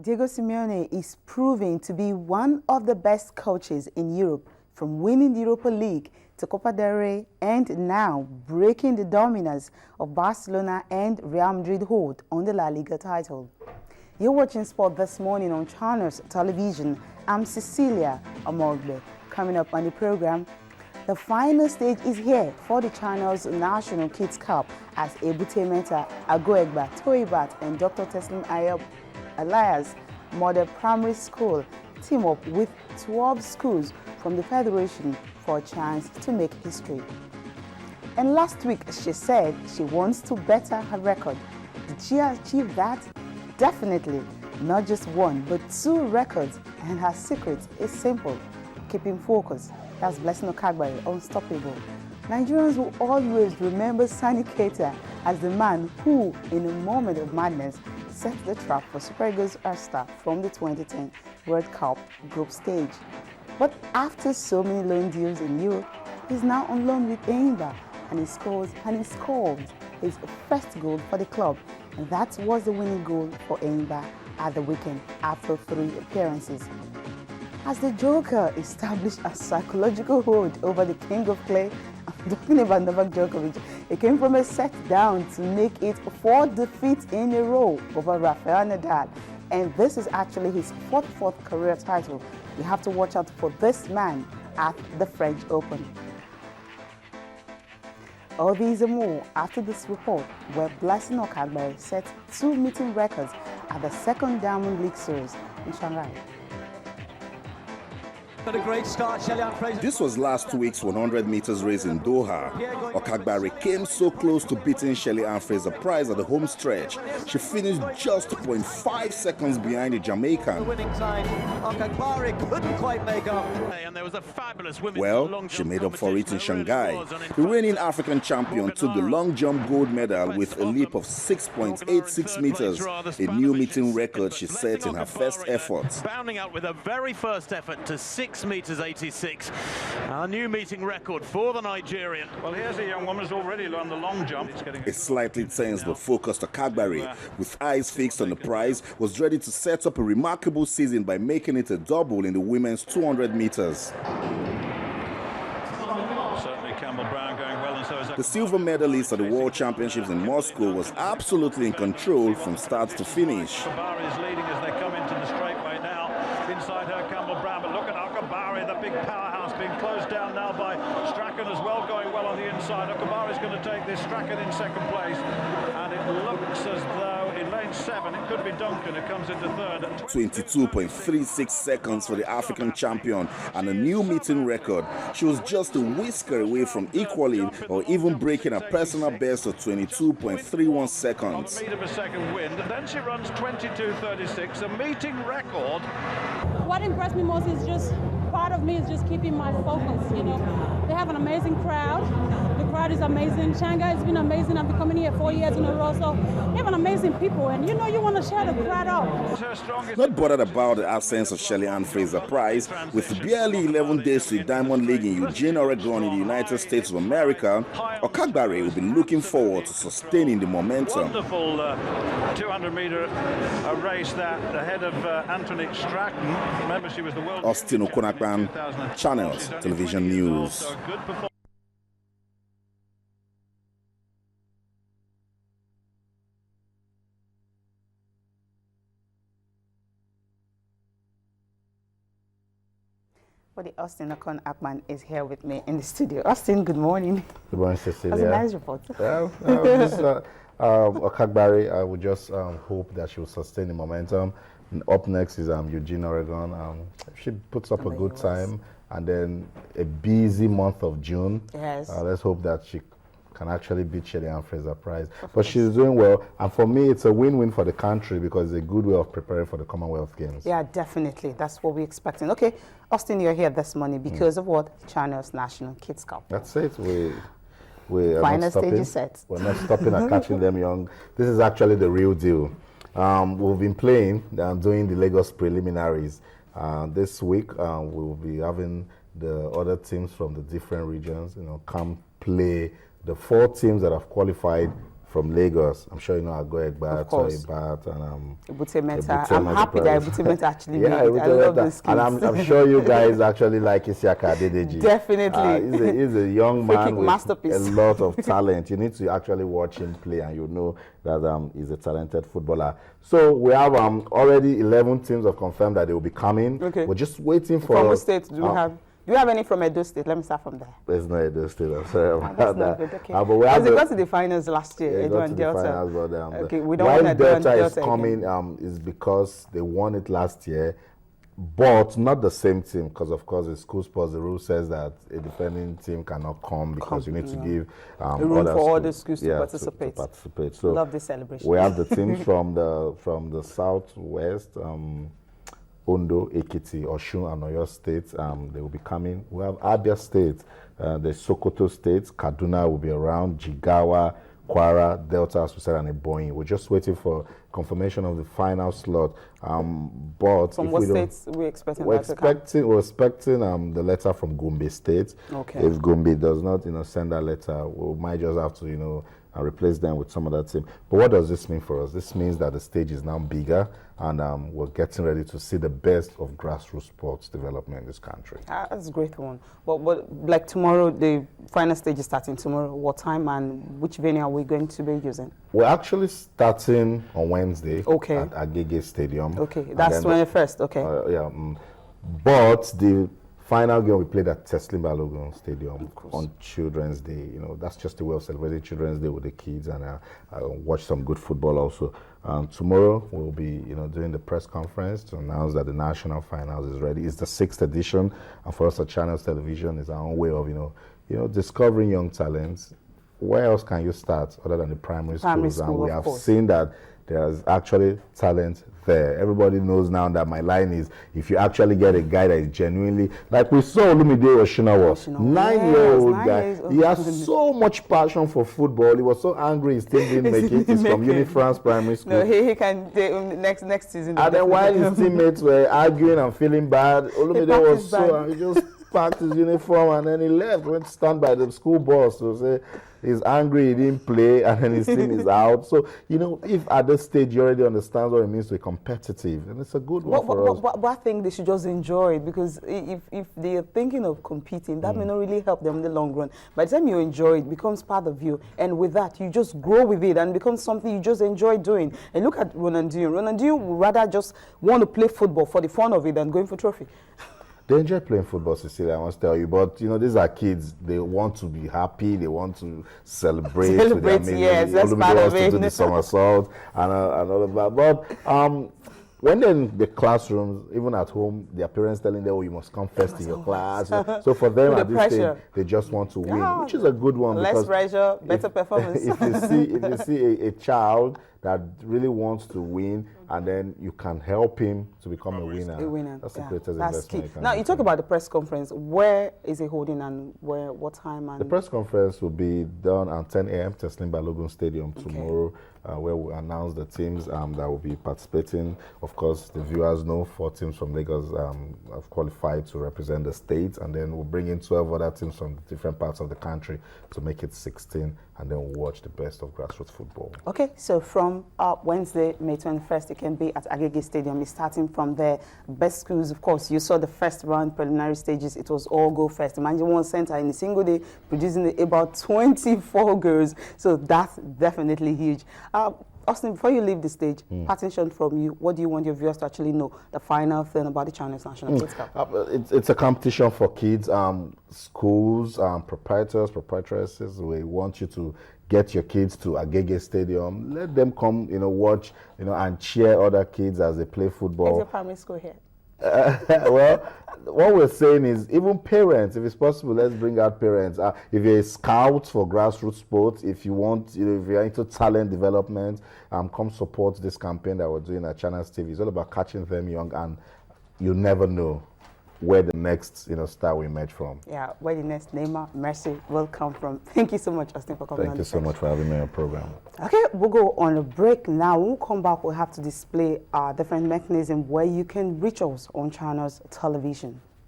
Diego Simeone is proving to be one of the best coaches in Europe, from winning the Europa League to Copa del Rey and now breaking the dominance of Barcelona and Real Madrid hold on the La Liga title. You're watching sport this morning on Channels Television. I'm Cecilia Okagbare. Coming up on the program, the final stage is here for the Channels National Kids Cup as Ebute Agoegba, Toibat and Dr. Teslim Ayub Elias Model Primary School team up with 12 schools from the Federation for a chance to make history. And last week, she said she wants to better her record. Did she achieve that? Definitely. Not just one, but 2 records, and her secret is simple: keeping focus. That's Blessing Okagbare, unstoppable. Nigerians will always remember Sani Keita as the man who, in a moment of madness, set the trap for Super Eagles All-Star from the 2010 World Cup group stage. But after so many loan deals in Europe, he's now on loan with Enyimba, and he scored his first goal for the club, and that was the winning goal for Enyimba at the weekend after 3 appearances. As the Joker established a psychological hold over the King of Clay, I'm talking about Novak Djokovic. It came from a set down to make it 4 defeats in a row over Rafael Nadal. And this is actually his fourth career title. You have to watch out for this man at the French Open. All these and more after this report, where Blessing Okagbare set 2 meeting records at the 2nd Diamond League Series in Shanghai. A great start, This was last week's 100 meters race in Doha. Okagbare came so close to beating Shelly-Ann Fraser-Pryce at the home stretch. She finished just 0.5 seconds behind the Jamaican. Winning time, Okagbare couldn't quite make up. And there was a fabulous women's Well, long she jump made up for it in competition. Shanghai. The reigning African champion took the long jump gold medal with a leap of 6.86 meters, a new meeting record she set in her first effort. Bounding out with her very first effort to 6 meters 86, a new meeting record for the Nigerian. Well, here's a young woman who's already learned the long jump. A slightly tense but focused Okagbare, with eyes fixed on the prize, was ready to set up a remarkable season by making it a double in the women's 200 meters. Certainly Campbell Brown going well, and so is The silver medalist at the World Championships in Moscow was absolutely in control from start to finish. Okagbare is leading as they come into the straightaway now. Inside her, Campbell Brown, but look at Okagbare, the big powerhouse, being closed down now by Strachan as well, going well on the inside. Okagbare is going to take this. Strachan in 2nd place, and it looks as though in lane 7 it could be Duncan who comes into 3rd. 22.36 seconds for the African champion and a new meeting record. She was just a whisker away from equaling or even breaking a personal best of 22.31 seconds. On a metre per second wind, and then she runs 22.36, a meeting record. What impressed me most is just, part of me is just keeping my focus, you know. They have an amazing crowd. The crowd is amazing. Shanghai has been amazing. I've been coming here 4 years in a row, so they have an amazing people, and you know you want to share the crowd out. Not bothered about the absence of Shelly-Ann Fraser-Pryce, with barely 11 days to the Diamond League in Eugene, Oregon in the United States of America, Okagbare will be looking forward to sustaining the momentum. Wonderful 200-meter race that ahead of Antoinette Strachan. Remember, she was the world Austin Okon Akpan, Channels Television News. Well, Austin Okon Akpan is here with me in the studio. Austin, good morning. Good morning, Cecilia. That's a nice report. Okagbare, I would just hope that she will sustain the momentum. And up next is Eugene, Oregon. If she puts up a good time, and then a busy month of June. Yes. Let's hope that she can actually beat Shelly-Ann Fraser-Pryce. But she's doing well, and for me, it's a win-win for the country because it's a good way of preparing for the Commonwealth Games. Yeah, definitely. That's what we're expecting. Okay, Austin, you're here this morning because of what? Channels National Kids Cup. That's it. We're Final not stopping. stage is set. We're not stopping at catching them young. This is actually the real deal. We've been playing and doing the Lagos preliminaries. This week, we will be having the other teams from the different regions, come play the 4 teams that have qualified from Lagos. I'm sure you know Okagbare, and Ebute I'm happy that Ebute actually made it. I love this kid. And I'm sure you guys actually like Isiaka Adedeji. Definitely. He's a young man with masterpiece. A lot of talent. You need to actually watch him play and you know that he's a talented footballer. So we have already 11 teams have confirmed that they will be coming. Okay. We're just waiting for... From which state do you have any from Edo State? Let me start from there. There's no Edo State. I'm sorry about that. Okay. But we have they got to the finals last year, Edo and Delta. Finals, but, okay, we don't want Delta is coming is because they won it last year, but not the same team, because of course in school sports the rule says that a defending team cannot come because you need to give room for all the schools to participate. To participate. So love this celebration. We have the teams from the southwest. Ondo, Ekiti, Osun, and Oyo States, they will be coming. We have Abia State, the Sokoto State, Kaduna will be around, Jigawa, Kwara, Delta, as we said, and Ebonyi. We're just waiting for confirmation of the final slot. But from what states are we expecting? We're expecting the letter from Gombe State. Okay. If Gombe does not, send that letter, we might just have to, replace them with some other team. But what does this mean for us? This means that the stage is now bigger, and we're getting ready to see the best of grassroots sports development in this country. That's a great one. But like tomorrow, the final stage is starting tomorrow. What time and which venue are we going to be using? We're actually starting on Wednesday. Okay. At Agege Stadium. Okay, that's 21st. Okay. But the final game we played at Cecilia Stadium on Children's Day. That's just a way of celebrating Children's Day with the kids, and watch some good football also. Tomorrow we'll be, doing the press conference to announce that the national finals is ready. It's the 6th edition, and for us at Channels Television, is our own way of, discovering young talents. Where else can you start other than the primary schools? And we have seen that there's actually talent there. Everybody knows now that my line is, if you actually get a guy that is genuinely, like we saw Olumide Oshinawa, 9-year-old guy. He has so much passion for football. He was so angry his team didn't make it. He's from Unifrance Primary School. No, he can next season. And then while his teammates were arguing and feeling bad, Olumide was so, he just packed his uniform and then he left, went to stand by the school bus to say he's angry, he didn't play, and then his team is out. So, if at this stage you already understand what it means to be competitive, then it's a good one for us. But I think they should just enjoy it, because if they are thinking of competing, that may not really help them in the long run. By the time you enjoy it, it becomes part of you, and with that, you just grow with it and becomes something you just enjoy doing. And look at Ronaldinho. Ronaldinho would rather just want to play football for the fun of it than going for trophy. They enjoy playing football, Cecilia, I must tell you. But, these are kids. They want to be happy. They want to celebrate with their amazing. Yes, that's part of it. To do the somersault and all of that. But when they're in the classrooms, even at home, their parents telling them, you must come first in your class. So for them, at this stage, they just want to win, which is a good one. Less pressure, better performance. If you see a child that really wants to win, and then you can help him to become a winner. That's the greatest investment. Now, you talk about the press conference. Where is it holding, and what time? And the press conference will be done at 10 a.m. Teslim Balogun Stadium tomorrow, where we announce the teams that will be participating. Of course, the viewers know 4 teams from Lagos have qualified to represent the state, and then we'll bring in 12 other teams from different parts of the country to make it 16, and then we'll watch the best of grassroots football. Okay, so from Wednesday, May 21st, it can be at Agege Stadium. It's starting from there. Best schools, of course, you saw the first round preliminary stages. It was all go first. Imagine one center in a single day producing about 24 girls. So that's definitely huge. Austin, before you leave the stage, attention from you, what do you want your viewers to actually know? The final thing about the Channels National Kids Cup. It's a competition for kids, schools, proprietors, proprietresses. We want you to get your kids to Agege Stadium. Let them come, watch, and cheer other kids as they play football. Is your primary school here? Well, what we're saying is, even parents, if it's possible, let's bring out parents. If you're a scout for grassroots sports, if you want, if you're into talent development, come support this campaign that we're doing at Channels TV. It's all about catching them young, and you never know where the next star will emerge from. Yeah, where the next Neymar, Messi will come from. Thank you so much, Austin, for coming on. Thank you so much for having me on your program. Okay, we'll go on a break now. When we come back, we'll have to display different mechanisms where you can reach us on Channels Television.